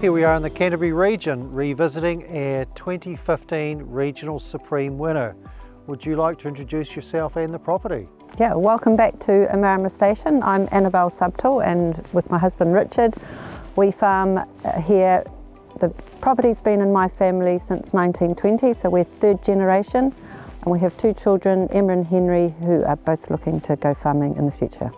Here we are in the Canterbury region, revisiting our 2015 Regional Supreme winner. Would you like to introduce yourself and the property? Yeah, welcome back to Omarama Station. I'm Annabelle Subtil, and with my husband Richard, we farm here. The property's been in my family since 1920, so we're third generation, and we have two children, Emma and Henry, who are both looking to go farming in the future.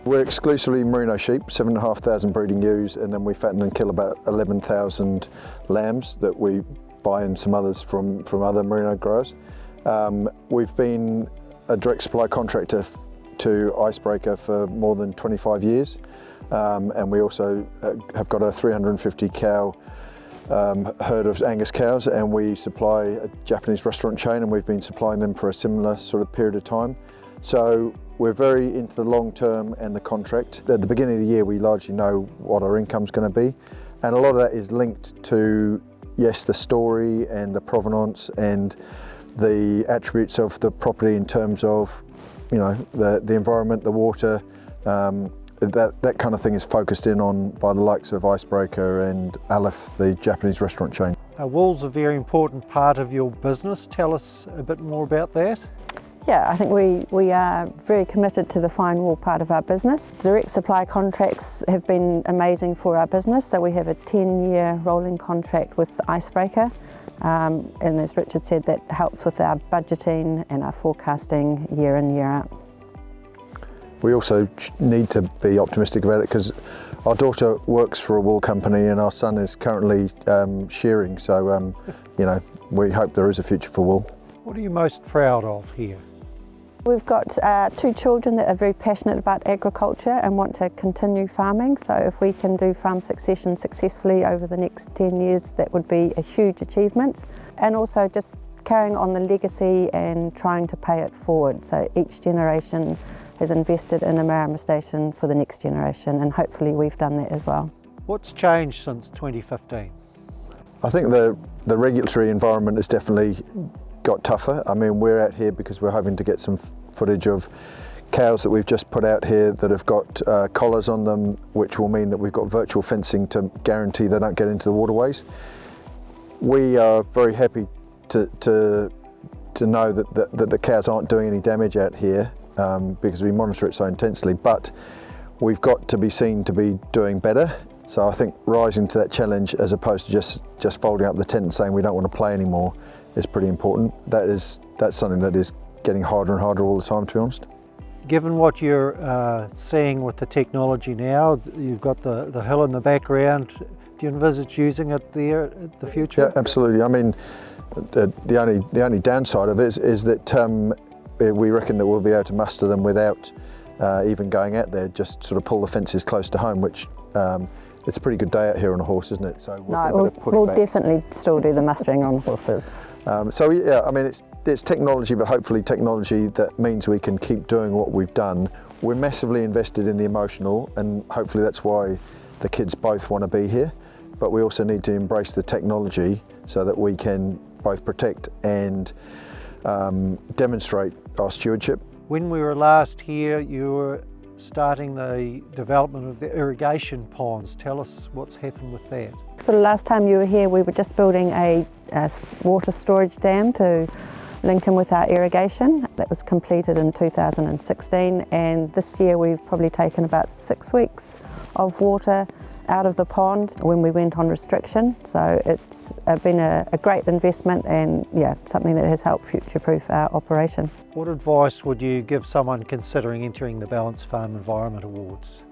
We're exclusively merino sheep, 7,500 breeding ewes, and then we fatten and kill about 11,000 lambs that we buy and some others from other merino growers. We've been a direct supply contractor to Icebreaker for more than 25 years, and we also have got a 350 cow herd of Angus cows, and we supply a Japanese restaurant chain, and we've been supplying them for a similar sort of period of time. So we're very into the long term and the contract. At the beginning of the year we largely know what our income's going to be, and a lot of that is linked to, yes, the story and the provenance and the attributes of the property in terms of, you know, the environment, the water, that kind of thing is focused in on by the likes of Icebreaker and Aleph, the Japanese restaurant chain. Wool's a very important part of your business. Tell us a bit more about that. Yeah, I think we are very committed to the fine wool part of our business. Direct supply contracts have been amazing for our business, so we have a 10-year rolling contract with Icebreaker, and as Richard said, that helps with our budgeting and our forecasting year in, year out. We also need to be optimistic about it because our daughter works for a wool company and our son is currently shearing, so you know, we hope there is a future for wool. What are you most proud of here? We've got two children that are very passionate about agriculture and want to continue farming, so if we can do farm succession successfully over the next 10 years, that would be a huge achievement. And also just carrying on the legacy and trying to pay it forward, so each generation has invested in Omarama Station for the next generation, and hopefully we've done that as well. What's changed since 2015? I think the regulatory environment has definitely got tougher. I mean, we're out here because we're hoping to get some footage of cows that we've just put out here that have got collars on them, which will mean that we've got virtual fencing to guarantee they don't get into the waterways. We are very happy to know that the cows aren't doing any damage out here because we monitor it so intensely, but we've got to be seen to be doing better. So I think rising to that challenge as opposed to just folding up the tent and saying we don't want to play anymore is pretty important. That's something that is getting harder and harder all the time, to be honest. Given what you're seeing with the technology now, you've got the hill in the background, do you envisage using it there in the future? Yeah, absolutely. I mean, the only downside of it is that we reckon that we'll be able to muster them without even going out there, just sort of pull the fences close to home, which it's a pretty good day out here on a horse, isn't it? So we'll definitely still do the mustering on horses. So yeah, I mean, it's technology, but hopefully technology that means we can keep doing what we've done. We're massively invested in the emotional, and hopefully that's why the kids both want to be here. But we also need to embrace the technology so that we can both protect and demonstrate our stewardship. When we were last here, you were starting the development of the irrigation ponds. Tell us what's happened with that. So the last time you were here, we were just building a water storage dam to link in with our irrigation. That was completed in 2016, and this year we've probably taken about 6 weeks of water out of the pond when we went on restriction. So it's been a great investment, and yeah, something that has helped future-proof our operation. What advice would you give someone considering entering the Balanced Farm Environment Awards?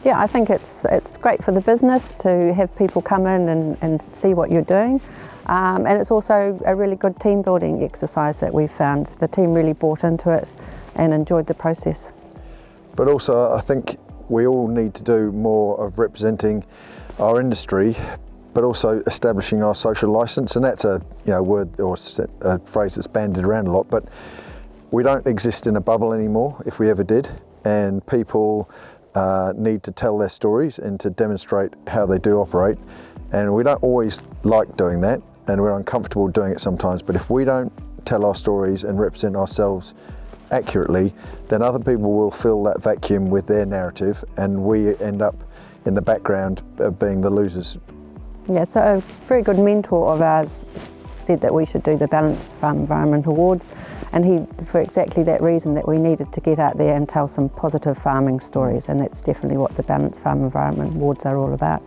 Yeah, I think it's great for the business to have people come in and see what you're doing. And it's also a really good team building exercise that we've found. The team really bought into it and enjoyed the process. But also I think we all need to do more of representing our industry, but also establishing our social licence, and that's a word or a phrase that's bandied around a lot, but we don't exist in a bubble anymore if we ever did, and people need to tell their stories and to demonstrate how they do operate, and we don't always like doing that and we're uncomfortable doing it sometimes, but if we don't tell our stories and represent ourselves accurately, then other people will fill that vacuum with their narrative, and we end up in the background being the losers. Yeah, so a very good mentor of ours said that we should do the Balanced Farm Environment Awards, and he, for exactly that reason, that we needed to get out there and tell some positive farming stories, and that's definitely what the Balanced Farm Environment Awards are all about.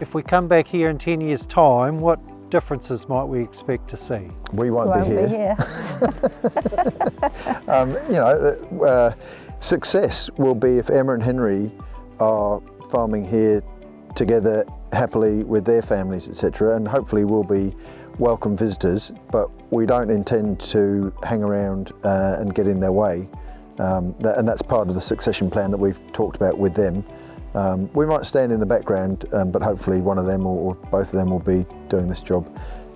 If we come back here in 10 years' time, what differences might we expect to see? We won't be here. Success will be if Emma and Henry are farming here together happily with their families, etc., and hopefully we'll be welcome visitors, but we don't intend to hang around and get in their way, and that's part of the succession plan that we've talked about with them. We might stand in the background, but hopefully one of them or both of them will be doing this job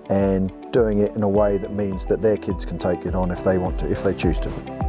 and doing it in a way that means that their kids can take it on if they want to, if they choose to.